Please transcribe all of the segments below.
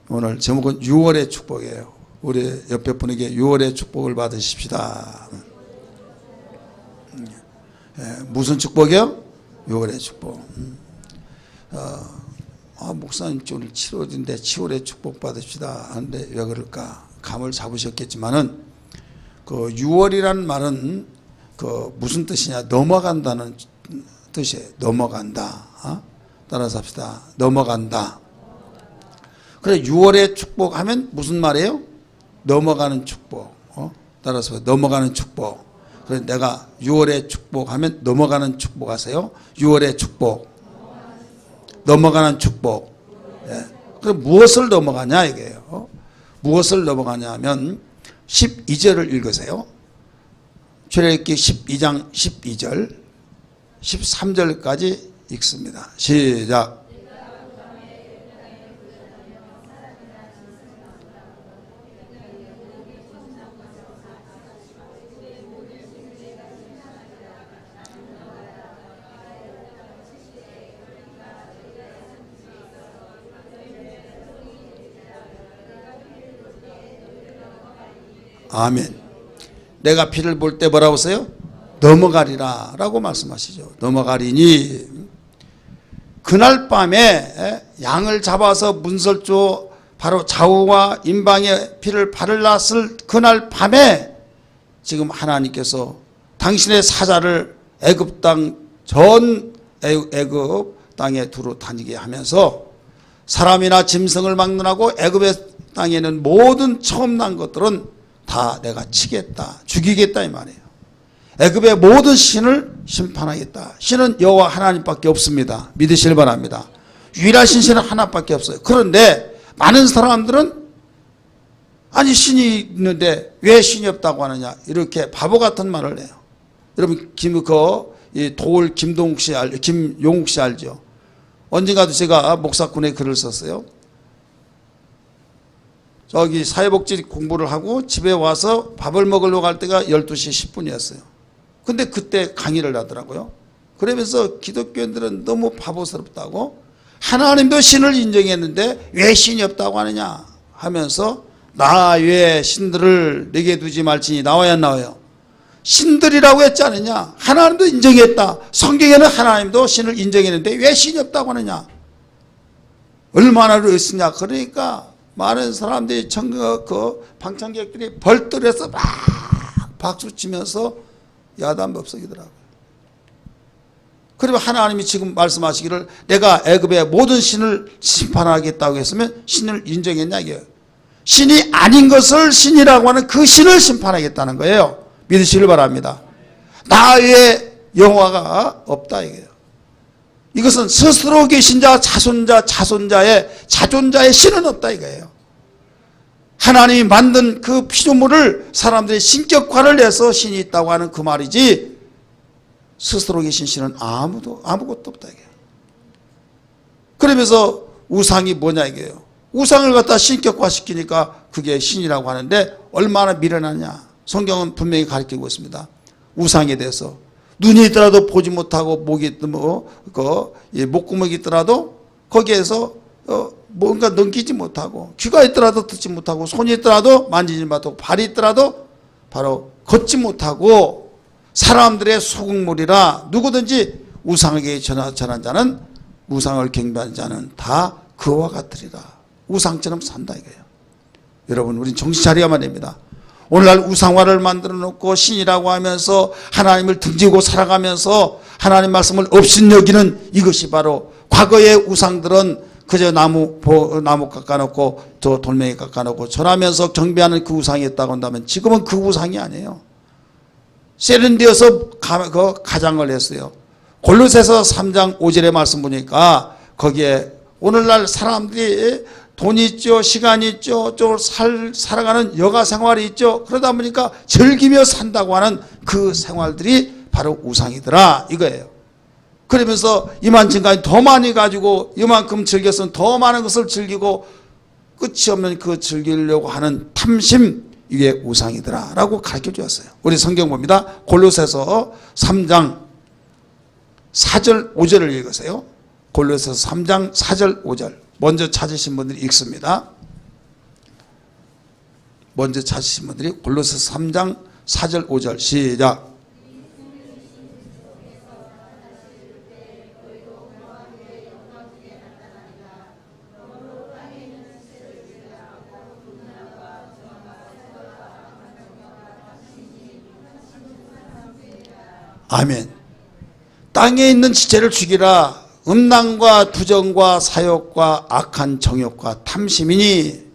오늘 제목은 6월의 축복이에요. 우리 옆에 분에게 6월의 축복을 받으십시다. 무슨 축복이요? 6월의 축복. 목사님 오늘 7월인데 7월의 축복 받읍시다 하는데 왜 그럴까? 감을 잡으셨겠지만은 그 6월이라는 말은 그 무슨 뜻이냐? 넘어간다는 뜻이에요. 넘어간다. 따라서 합시다. 넘어간다. 그래 6월의 축복하면 무슨 말이에요? 넘어가는 축복. 따라서 넘어가는 축복. 그래 내가 6월의 축복하면 넘어가는 축복 하세요. 6월의 축복. 넘어가는 축복. 예. 그럼 무엇을 넘어가냐 이게요. 무엇을 넘어가냐 하면 12절을 읽으세요. 출애굽기 12장 12절 13절까지 읽습니다. 시작. 아멘. 내가 피를 볼 때 뭐라고 써요? 넘어가리라 라고 말씀하시죠. 넘어가리니 그날 밤에 양을 잡아서 문설조 바로 좌우와 임방에 피를 바르렀을 그날 밤에 지금 하나님께서 당신의 사자를 애굽 땅 전 애굽 땅에 두루 다니게 하면서 사람이나 짐승을 막론하고 애굽의 땅에는 모든 처음 난 것들은 다 내가 치겠다, 죽이겠다 이 말이에요. 애굽의 모든 신을 심판하겠다. 신은 여호와 하나님밖에 없습니다. 믿으시길 바랍니다. 유일하신 신은 하나밖에 없어요. 그런데 많은 사람들은 아니 신이 있는데 왜 신이 없다고 하느냐 이렇게 바보 같은 말을 해요. 여러분 도울 김용욱 씨 알죠? 언젠가도 제가 목사꾼의 글을 썼어요. 저기 사회복지 공부를 하고 집에 와서 밥을 먹으러 갈 때가 12시 10분이었어요. 근데 그때 강의를 하더라고요. 그러면서 기독교인들은 너무 바보스럽다고 하나님도 신을 인정했는데 왜 신이 없다고 하느냐 하면서 나 외에 신들을 내게 두지 말지니 나와야 안 나와요? 신들이라고 했지 않느냐? 하나님도 인정했다. 성경에는 하나님도 신을 인정했는데 왜 신이 없다고 하느냐? 얼마나 그랬으냐? 그러니까 많은 사람들이 방청객들이 벌떡해서 막 박수치면서 야단법석이더라고요. 그리고 하나님이 지금 말씀하시기를 내가 애굽의 모든 신을 심판하겠다고 했으면 신을 인정했냐 이게요. 신이 아닌 것을 신이라고 하는 그 신을 심판하겠다는 거예요. 믿으시길 바랍니다. 나 외에 여호와가 없다 이게요. 이것은 스스로 계신 자 자손자의 신은 없다 이거예요. 하나님이 만든 그 피조물을 사람들이 신격화를 내서 신이 있다고 하는 그 말이지 스스로 계신 신은 아무것도 없다 이거예요. 그러면서 우상이 뭐냐 이게요. 우상을 갖다 신격화 시키니까 그게 신이라고 하는데 얼마나 미련하냐. 성경은 분명히 가르치고 있습니다. 우상에 대해서. 눈이 있더라도 보지 못하고 목구멍이 있더라도 거기에서 뭔가 넘기지 못하고 귀가 있더라도 듣지 못하고 손이 있더라도 만지지 못하고 발이 있더라도 바로 걷지 못하고 사람들의 소극물이라 누구든지 우상에게 전한 자는 우상을 경배하는 자는 다 그와 같으리라. 우상처럼 산다 이거예요. 여러분 우린 정신 차려야만 됩니다. 오늘날 우상화를 만들어 놓고 신이라고 하면서 하나님을 등지고 살아가면서 하나님 말씀을 업신여기는 이것이 바로 과거의 우상들은 그저 나무 깎아놓고 저 돌멩이 깎아놓고 절하면서 경배하는 그 우상이었다고 한다면 지금은 그 우상이 아니에요. 세련되어서 가장을 했어요. 골로새서 3장 5절의 말씀 보니까 거기에 오늘날 사람들이 돈이 있죠, 시간이 있죠, 살아가는 여가 생활이 있죠. 그러다 보니까 즐기며 산다고 하는 그 생활들이 바로 우상이더라 이거예요. 그러면서 이만큼까지 더 많이 가지고 이만큼 즐겼으면 더 많은 것을 즐기고 끝이 없는 그 즐기려고 하는 탐심 이게 우상이더라 라고 가르쳐 주었어요. 우리 성경 봅니다. 골로새서 3장 4절 5절을 읽으세요. 골로새서 3장 4절 5절 먼저 찾으신 분들이 읽습니다. 먼저 찾으신 분들이 골로새 3장 4절 5절 시작. 아멘. 땅에 있는 지체를 죽이라. 음란과 부정과 사욕과 악한 정욕과 탐심이니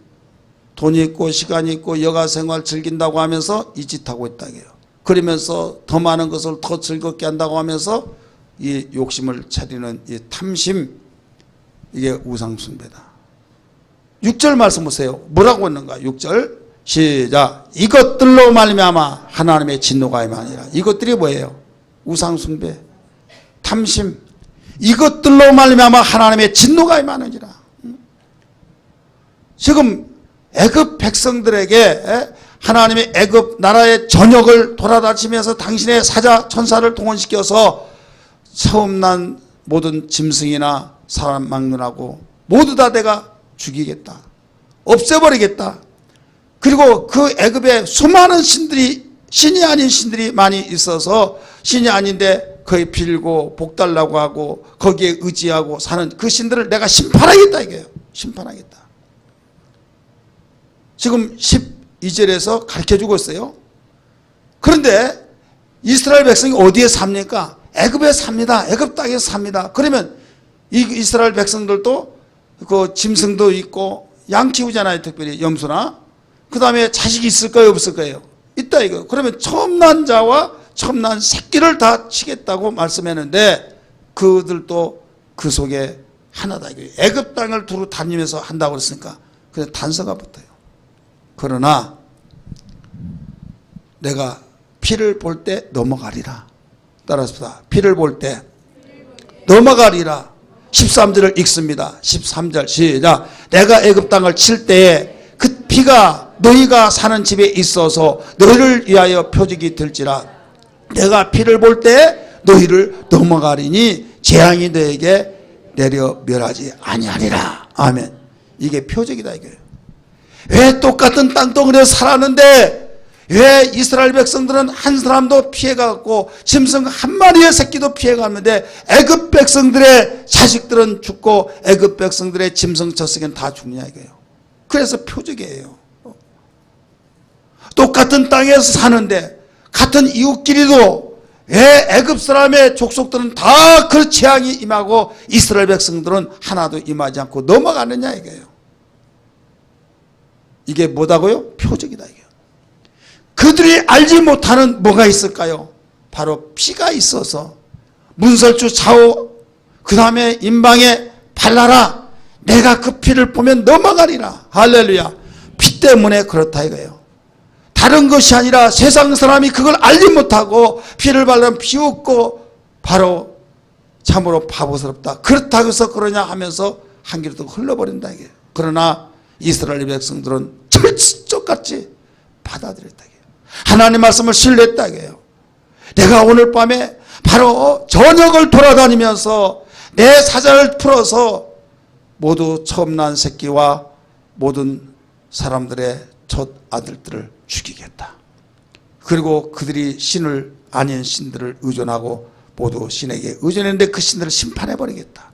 돈이 있고 시간이 있고 여가생활 즐긴다고 하면서 이 짓 하고 있다 해요. 그러면서 더 많은 것을 더 즐겁게 한다고 하면서 이 욕심을 차리는 이 탐심, 이게 우상숭배다. 6절 말씀 보세요. 뭐라고 했는가? 6절 시작. 이것들로 말미암아 하나님의 진노가 임하니라. 이것들이 뭐예요? 우상숭배, 탐심, 이것들로 말미암아 하나님의 진노가 임하느니라. 지금 애굽 백성들에게 하나님의 애굽 나라의 전역을 돌아다니면서 당신의 사자 천사를 동원시켜서 처음 난 모든 짐승이나 사람 막론하고 모두 다 내가 죽이겠다, 없애버리겠다. 그리고 그 애굽에 수많은 신들이, 신이 아닌 신들이 많이 있어서 신이 아닌데 거기 빌고 복달라고 하고 거기에 의지하고 사는 그 신들을 내가 심판하겠다 이거예요. 심판하겠다. 지금 12절에서 가르쳐주고 있어요. 그런데 이스라엘 백성이 어디에 삽니까? 애굽에 삽니다. 애굽 땅에서 삽니다. 그러면 이 이스라엘 백성들도 그 짐승도 있고 양 키우잖아요. 특별히 염소나. 그 다음에 자식이 있을까요? 없을까요? 있다 이거. 그러면 처음 난 자와 처음 난 새끼를 다 치겠다고 말씀했는데 그들도 그 속에 하나다 이거예요. 애굽 땅을 두루 다니면서 한다고 그랬으니까 그래서 단서가 붙어요. 그러나 내가 피를 볼 때 넘어가리라. 따라서 피를 볼 때 넘어가리라. 13절을 읽습니다. 13절 시작. 내가 애굽 땅을 칠 때에 그 피가 너희가 사는 집에 있어서 너희를 위하여 표적이 될지라. 내가 피를 볼 때 너희를 넘어가리니 재앙이 너에게 내려 멸하지 아니하리라. 아멘. 이게 표적이다 이거예요. 왜 똑같은 땅덩어리에 살았는데 왜 이스라엘 백성들은 한 사람도 피해가고 짐승 한 마리의 새끼도 피해갔는데 애굽 백성들의 자식들은 죽고 애굽 백성들의 짐승 젖새끼는 다 죽냐 이거예요. 그래서 표적이에요. 똑같은 땅에서 사는데 같은 이웃끼리도 왜 애굽 사람의 족속들은 다 그 재앙이 임하고 이스라엘 백성들은 하나도 임하지 않고 넘어가느냐 이거예요. 이게 뭐다고요? 표적이다 이게요. 그들이 알지 못하는 뭐가 있을까요? 바로 피가 있어서 문설주 좌우 그 다음에 임방에 발라라. 내가 그 피를 보면 넘어가리라. 할렐루야. 피 때문에 그렇다 이거예요. 다른 것이 아니라 세상 사람이 그걸 알지 못하고 피를 발라면 비웃고 바로 참으로 바보스럽다. 그렇다고 해서 그러냐 하면서 한 길로 흘러버린다 이게. 그러나 이스라엘 백성들은 철석같이 받아들였다 이게. 하나님 말씀을 신뢰했다 이게요. 내가 오늘 밤에 바로 전역을 돌아다니면서 내 사자를 풀어서 모두 처음 난 새끼와 모든 사람들의 첫 아들들을 죽이겠다. 그리고 그들이 신을 아닌 신들을 의존하고 모두 신에게 의존했는데 그 신들을 심판해버리겠다.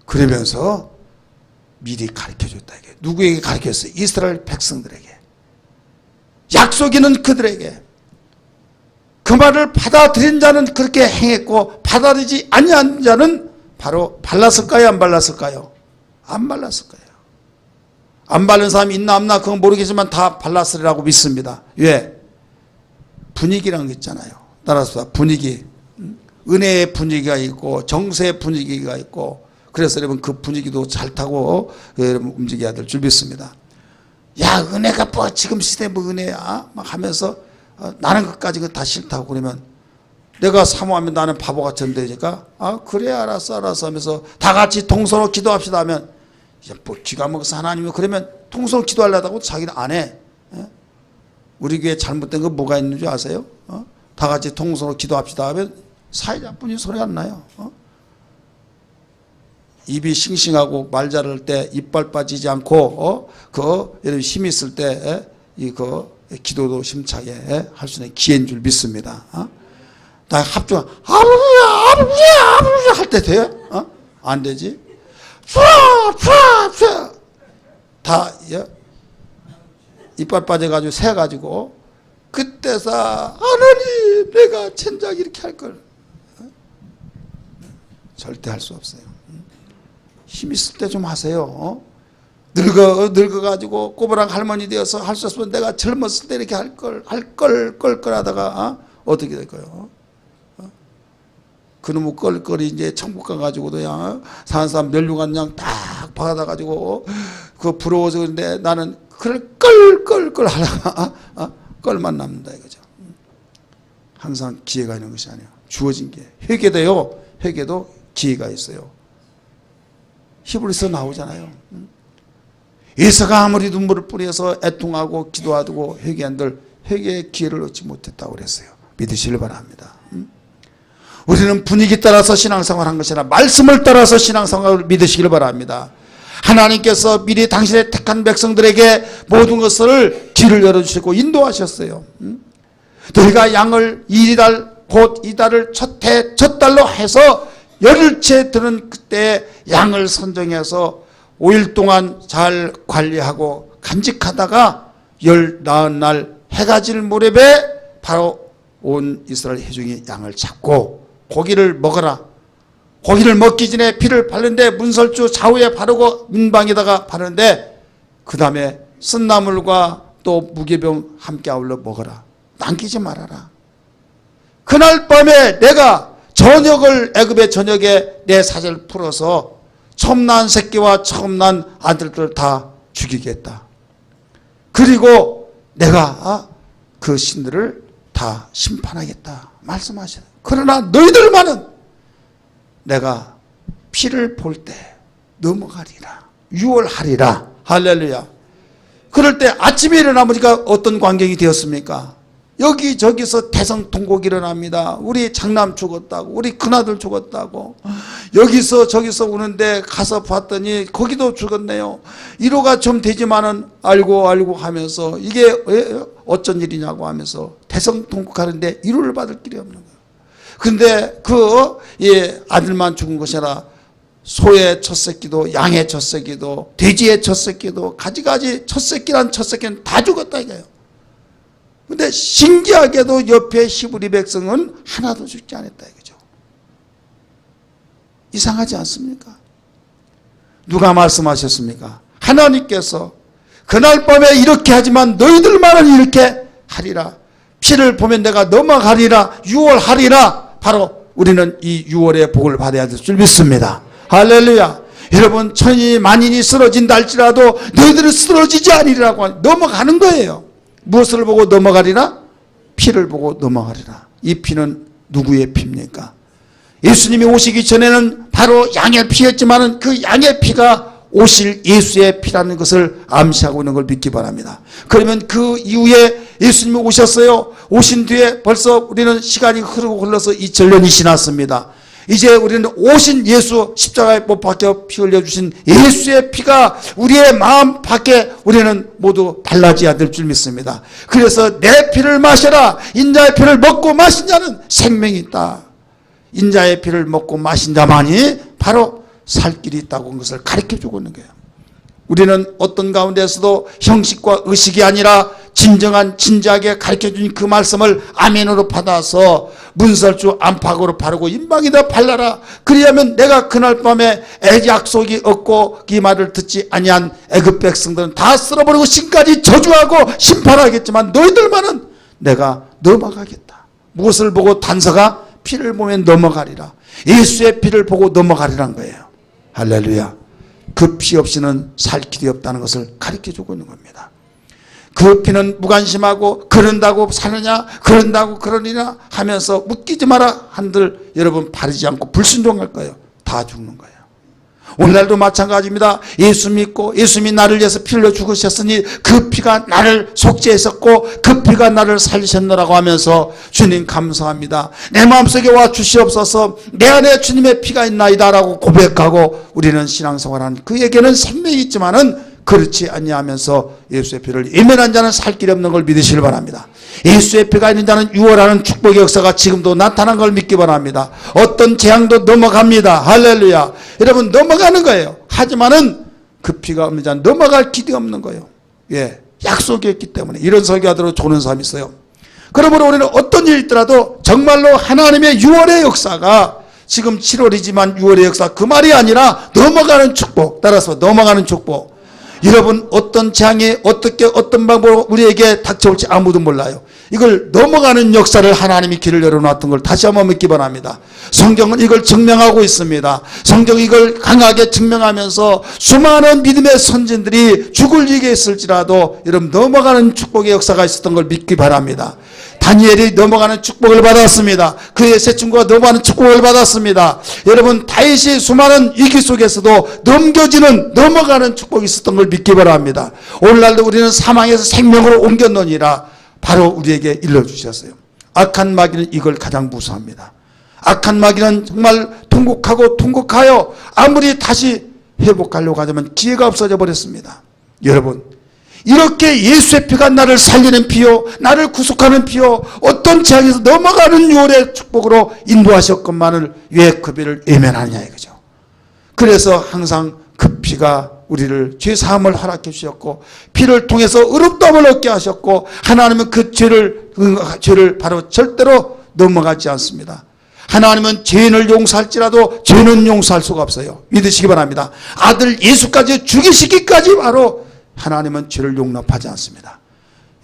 그러면서 미리 가르쳐줬다 이게. 누구에게 가르쳤어요? 이스라엘 백성들에게. 약속이는 그들에게. 그 말을 받아들인 자는 그렇게 행했고 받아들이지 아니한 자는 바로 발랐을까요? 안 발랐을까요? 안 발랐을 거예요. 안 바른 사람이 있나 없나 그건 모르겠지만 다 발랐으리라고 믿습니다. 왜? 분위기라는 게 있잖아요. 따라서 분위기. 은혜의 분위기가 있고 정세의 분위기가 있고 그래서 여러분 그 분위기도 잘 타고 여러분 움직여야 될 줄 믿습니다. 야 은혜가 뭐 지금 시대 뭐 은혜야 막 하면서 나는 그까지 다 싫다고 그러면 내가 사모하면 나는 바보같이 된다니까 그래 알았어 하면서 다 같이 통성으로 기도합시다 하면 뭐 쥐가 먹어서 하나님이 그러면 통성으로 기도하려다고 자기는 안 해. 우리 교회 잘못된 거 뭐가 있는 줄 아세요? 다 같이 통성으로 기도합시다 하면 사회자뿐이 소리 안 나요. 입이 싱싱하고 말 잘할 때 이빨 빠지지 않고 여러분 힘 있을 때 기도도 힘차게 할 수 있는 기회인 줄 믿습니다. 다 합종 아버지 할 때 돼요? 안 되지? 다 이빨 빠져가지고 새가지고 그때서 하나님 내가 젠장 이렇게 할걸 절대 할 수 없어요. 힘 있을 때 좀 하세요. 늙어가지고 꼬부랑 할머니 되어서 할 수 없으면 내가 젊었을 때 이렇게 할 걸 하다가 어떻게 될 거예요? 그놈의 껄껄이 이제 천국 가가지고도 그냥 사는 사람 멸류관 그냥 딱 받아가지고 부러워서 그런데 나는 그걸 껄껄 하다가 껄만 남는다 이거죠. 항상 기회가 있는 것이 아니에요. 주어진 게 회개도요. 회개도 기회가 있어요. 히브리서 나오잖아요. 에서가 아무리 눈물을 뿌려서 애통하고 기도하고 회개한들 회개의 기회를 얻지 못했다고 그랬어요. 믿으시길 바랍니다. 우리는 분위기 따라서 신앙생활한 것이 아니라 말씀을 따라서 신앙생활을 믿으시길 바랍니다. 하나님께서 미리 당신의 택한 백성들에게 모든 것을 길을 열어주시고 인도하셨어요. 너희가 양을 곧 이달을 첫 달로 해서 열흘째 드는 그때 양을 선정해서 5일 동안 잘 관리하고 간직하다가 열 나은 날 해가 질 무렵에 바로 온 이스라엘 회중이 양을 잡고 고기를 먹어라. 고기를 먹기 전에 피를 바르는데 문설주 좌우에 바르고 민방에다가 바르는데 그 다음에 쓴나물과 또 무교병 함께 아울러 먹어라. 남기지 말아라. 그날 밤에 내가 애굽의 저녁에 내 사제를 풀어서 처음 난 새끼와 처음 난 아들들 다 죽이겠다. 그리고 내가 그 신들을 다 심판하겠다 말씀하시다. 그러나 너희들만은 내가 피를 볼 때 넘어가리라. 유월하리라. 할렐루야. 그럴 때 아침에 일어나보니까 어떤 광경이 되었습니까? 여기저기서 대성통곡이 일어납니다. 우리 장남 죽었다고, 우리 큰아들 죽었다고, 여기서 저기서 우는데 가서 봤더니 거기도 죽었네요. 위로가 좀 되지만은 알고 하면서 이게 어쩐 일이냐고 하면서 대성통곡하는데 위로를 받을 길이 없는 거예요. 근데 아들만 죽은 것이 아니라 소의 첫 새끼도, 양의 첫 새끼도, 돼지의 첫 새끼도, 가지가지 첫 새끼는 다 죽었다 이거예요. 근데 신기하게도 옆에 히브리 백성은 하나도 죽지 않았다 이거죠. 이상하지 않습니까? 누가 말씀하셨습니까? 하나님께서 그날 밤에 이렇게 하지만 너희들만은 이렇게 하리라. 피를 보면 내가 넘어가리라. 유월하리라. 바로 우리는 이 유월의 복을 받아야 될 줄 믿습니다. 할렐루야. 여러분 천이 만인이 쓰러진다 할지라도 너희들은 쓰러지지 아니라고 넘어가는 거예요. 무엇을 보고 넘어가리라? 피를 보고 넘어가리라. 이 피는 누구의 피입니까? 예수님이 오시기 전에는 바로 양의 피였지만 그 양의 피가 오실 예수의 피라는 것을 암시하고 있는 걸 믿기 바랍니다. 그러면 그 이후에 예수님이 오셨어요. 오신 뒤에 벌써 우리는 시간이 흘러서 2000년이 지났습니다. 이제 우리는 오신 예수, 십자가에 못 박혀 피 흘려주신 예수의 피가 우리의 마음 밖에 우리는 모두 달라져야 될 줄 믿습니다. 그래서 내 피를 마셔라. 인자의 피를 먹고 마신 자는 생명이 있다. 인자의 피를 먹고 마신 자만이 바로 살 길이 있다고 하는 것을 가르쳐주고 있는 거예요. 우리는 어떤 가운데서도 형식과 의식이 아니라 진정하게 가르쳐준 그 말씀을 아멘으로 받아서 문설주 안팎으로 바르고 임방에다 발라라. 그리하면 내가 그날 밤에 약속이 없고 이 말을 듣지 아니한 애굽 백성들은 다 쓸어버리고 신까지 저주하고 심판하겠지만 너희들만은 내가 넘어가겠다. 무엇을 보고 단서가 피를 보면 넘어가리라. 예수의 피를 보고 넘어가리란 거예요. 할렐루야. 그 피 없이는 살 길이 없다는 것을 가르쳐주고 있는 겁니다. 그 피는 무관심하고 그런다고 사느냐 그런다고 그러느냐 하면서 묶이지 마라 한들 여러분 바르지 않고 불순종할 거예요. 다 죽는 거예요. 오늘날도 마찬가지입니다. 예수 믿고 예수님이 나를 위해서 피를 흘려 죽으셨으니 그 피가 나를 속죄했었고 그 피가 나를 살리셨노라고 하면서 주님 감사합니다. 내 마음속에 와 주시옵소서. 내 안에 주님의 피가 있나이다 라고 고백하고 우리는 신앙생활하는 그에게는 생명이 있지만은 그렇지 아니하면서 예수의 피를 예면한 자는 살 길이 없는 걸 믿으시길 바랍니다. 예수의 피가 있는 자는 유월하는 축복의 역사가 지금도 나타난 걸 믿기 바랍니다. 어떤 재앙도 넘어갑니다. 할렐루야. 여러분 넘어가는 거예요. 하지만은 그 피가 없는 자는 넘어갈 길이 없는 거예요. 예, 약속이 있기 때문에 이런 설교하도록 좋은 사람이 있어요. 그러므로 우리는 어떤 일이 있더라도 정말로 하나님의 유월의 역사가 지금 7월이지만 6월의 역사 그 말이 아니라 넘어가는 축복. 따라서 넘어가는 축복. 여러분 어떤 재앙이 어떻게 어떤 방법으로 우리에게 닥쳐올지 아무도 몰라요. 이걸 넘어가는 역사를 하나님이 길을 열어놨던 걸 다시 한번 믿기 바랍니다. 성경은 이걸 증명하고 있습니다. 성경이 이걸 강하게 증명하면서 수많은 믿음의 선진들이 죽을 일이 있을지라도 여러분 넘어가는 축복의 역사가 있었던 걸 믿기 바랍니다. 다니엘이 넘어가는 축복을 받았습니다. 그의 세 친구가 넘어가는 축복을 받았습니다. 여러분 다윗이 수많은 위기 속에서도 넘어가는 축복이 있었던 걸 믿기 바랍니다. 오늘날도 우리는 사망에서 생명으로 옮겼느니라 바로 우리에게 일러주셨어요. 악한 마귀는 이걸 가장 무서워합니다. 악한 마귀는 정말 통곡하여 아무리 다시 회복하려고 하자면 기회가 없어져 버렸습니다. 여러분 이렇게 예수의 피가 나를 살리는 피요 나를 구속하는 피요 어떤 재앙에서 넘어가는 유월의 축복으로 인도하셨건만을 왜 그 피를 외면하느냐 이거죠. 그래서 항상 그 피가 우리를 죄사함을 허락해 주셨고 피를 통해서 의롭다함을 얻게 하셨고 하나님은 그 죄를 바로 절대로 넘어가지 않습니다. 하나님은 죄인을 용서할지라도 죄는 용서할 수가 없어요. 믿으시기 바랍니다. 아들 예수까지 죽이시기까지 바로 하나님은 죄를 용납하지 않습니다.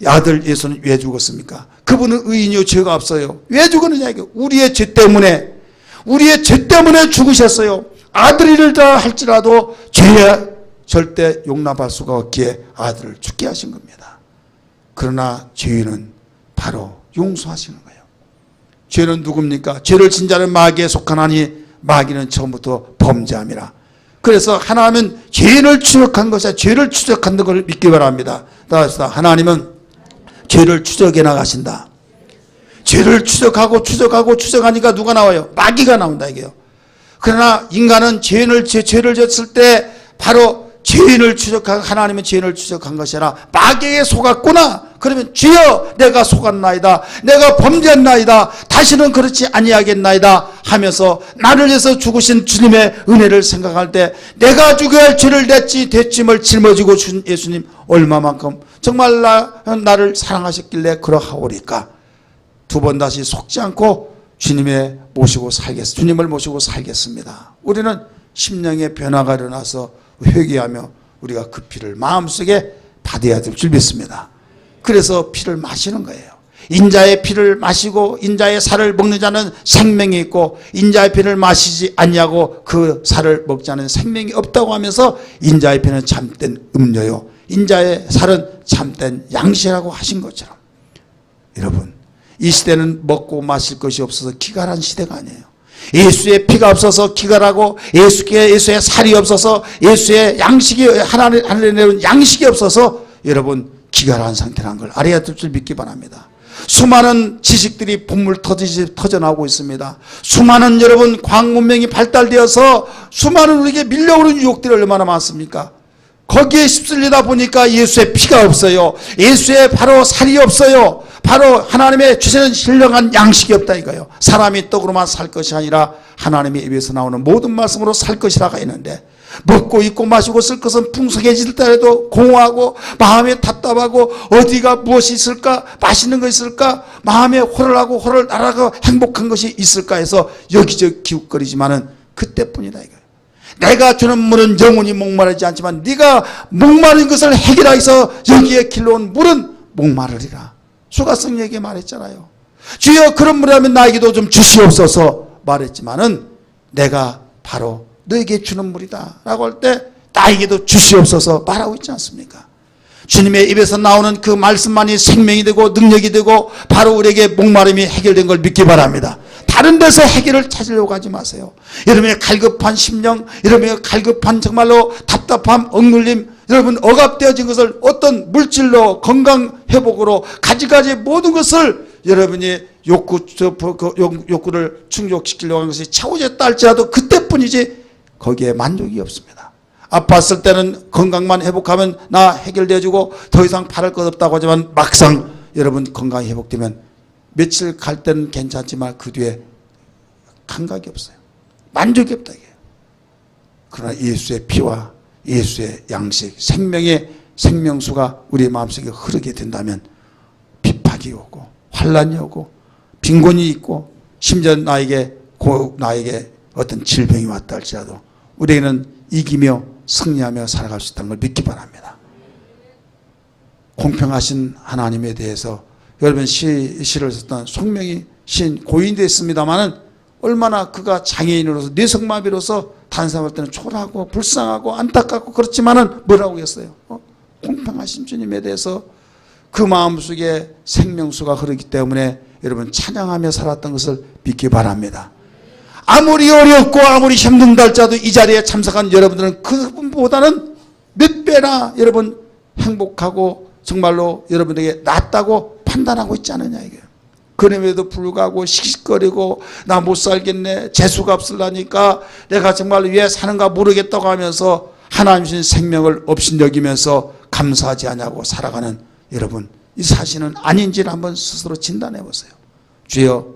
아들 예수는 왜 죽었습니까? 그분은 의인이요 죄가 없어요. 왜 죽었느냐 이거 우리의 죄 때문에 죽으셨어요. 아들이라 할지라도 죄에 절대 용납할 수가 없기에 아들을 죽게 하신 겁니다. 그러나 죄인은 바로 용서하시는 거예요. 죄는 누굽니까? 죄를 진 자는 마귀에 속하나니 마귀는 처음부터 범죄함이라. 그래서 하나님은 죄를 추적한 것이야. 죄를 추적하는 걸 믿기 바랍니다. 따라서 하나님은 죄를 추적해 나가신다. 죄를 추적하니까 누가 나와요? 마귀가 나온다 이게요. 그러나 인간은 죄를 졌을 때 바로 죄인을 추적하고 하나님은 죄인을 추적한 것이 아니라 마귀에게 속았구나. 그러면 주여 내가 속았나이다. 내가 범죄했나이다. 다시는 그렇지 아니하겠나이다 하면서 나를 위해서 죽으신 주님의 은혜를 생각할 때 내가 죽어야 할 죄를 대짐을 짊어지고 준 예수님 얼마만큼 정말 나를 사랑하셨길래 그러하오리까. 두 번 다시 속지 않고 주님을 모시고 살겠습니다. 우리는 심령의 변화가 일어나서 회개하며 우리가 그 피를 마음속에 받아야 될 줄 믿습니다. 그래서 피를 마시는 거예요. 인자의 피를 마시고 인자의 살을 먹는 자는 생명이 있고 인자의 피를 마시지 아니하고 그 살을 먹지 않은 생명이 없다고 하면서 인자의 피는 참된 음료요 인자의 살은 참된 양식이라고 하신 것처럼 여러분 이 시대는 먹고 마실 것이 없어서 기갈한 시대가 아니에요. 예수의 피가 없어서 기갈하고 예수의 살이 없어서 예수의 양식이 하나님에 내온 양식이 없어서 여러분 기갈한 상태라는 걸 알아야 될 줄 믿기 바랍니다. 수많은 지식들이 본물 터져나오고 있습니다. 수많은 여러분 과학 문명이 발달되어서 수많은 우리에게 밀려오는 유혹들이 얼마나 많습니까? 거기에 휩쓸리다 보니까 예수의 피가 없어요. 예수의 바로 살이 없어요. 바로 하나님의 주시는 신령한 양식이 없다 이거예요. 사람이 떡으로만 살 것이 아니라 하나님의 입에서 나오는 모든 말씀으로 살 것이라가 있는데 먹고 입고 마시고 쓸 것은 풍성해질 때라도 공허하고 마음에 답답하고 어디가 무엇이 있을까 맛있는 것이 있을까 마음에 호를하고 호를 날아가고 행복한 것이 있을까 해서 여기저기 기웃거리지만은 그때뿐이다 이거예요. 내가 주는 물은 영원히 목마르지 않지만 네가 목마른 것을 해결하기 위해서 여기에 길러온 물은 목마르리라. 수가성에게 말했잖아요. 주여 그런 물이라면 나에게도 좀 주시옵소서 말했지만은 내가 바로 너에게 주는 물이다 라고 할 때 나에게도 주시옵소서 말하고 있지 않습니까? 주님의 입에서 나오는 그 말씀만이 생명이 되고 능력이 되고 바로 우리에게 목마름이 해결된 걸 믿기 바랍니다. 다른 데서 해결을 찾으려고 하지 마세요. 여러분의 갈급한 심령, 여러분의 갈급한 정말로 답답함, 억눌림, 여러분 억압되어진 것을 어떤 물질로, 건강 회복으로, 가지가지 모든 것을 여러분이 욕구를 충족시키려고 하는 것이 차오졌다 할지라도 그때뿐이지 거기에 만족이 없습니다. 아팠을 때는 건강만 회복하면 나 해결되어지고 더 이상 바랄 것 없다고 하지만 막상 여러분 건강이 회복되면 며칠 갈 때는 괜찮지만 그 뒤에 감각이 없어요. 만족이 없다 이게. 그러나 예수의 피와 예수의 양식, 생명의 생명수가 우리 마음속에 흐르게 된다면 핍박이 오고 환난이 오고 빈곤이 있고 심지어 나에게 어떤 질병이 왔다 할지라도 우리에게는 이기며 승리하며 살아갈 수 있다는 걸 믿기 바랍니다. 공평하신 하나님에 대해서 여러분 시를 썼던 송명이 시인 고인이 됐습니다마는 얼마나 그가 장애인으로서 뇌성마비로서 다른 사람할 때는 초라하고 불쌍하고 안타깝고 그렇지만은 뭐라고 했어요? 공평하신 주님에 대해서 그 마음속에 생명수가 흐르기 때문에 여러분 찬양하며 살았던 것을 믿기 바랍니다. 아무리 어렵고 아무리 힘든다 할지라도 이 자리에 참석한 여러분들은 그분보다는 몇 배나 여러분 행복하고 정말로 여러분에게 낫다고 판단하고 있지 않느냐 이게. 그럼에도 불구하고 씩씩거리고 나 못 살겠네, 재수가 없으려니까 내가 정말 왜 사는가 모르겠다고 하면서 하나님 주신 생명을 업신여기면서 감사하지 않냐고 살아가는 여러분, 이 사실은 아닌지를 한번 스스로 진단해 보세요. 주여,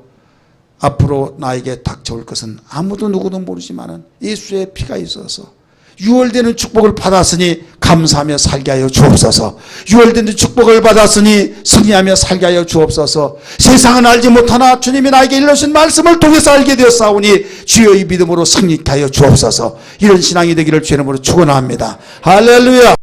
앞으로 나에게 닥쳐올 것은 아무도 누구도 모르지만은 예수의 피가 있어서 유월되는 축복을 받았으니 감사하며 살게 하여 주옵소서. 유월되는 축복을 받았으니 승리하며 살게 하여 주옵소서. 세상은 알지 못하나 주님이 나에게 일러주신 말씀을 통해서 알게 되었사오니 주여 이 믿음으로 승리케 하여 주옵소서. 이런 신앙이 되기를 주의 이름으로 축원합니다. 할렐루야.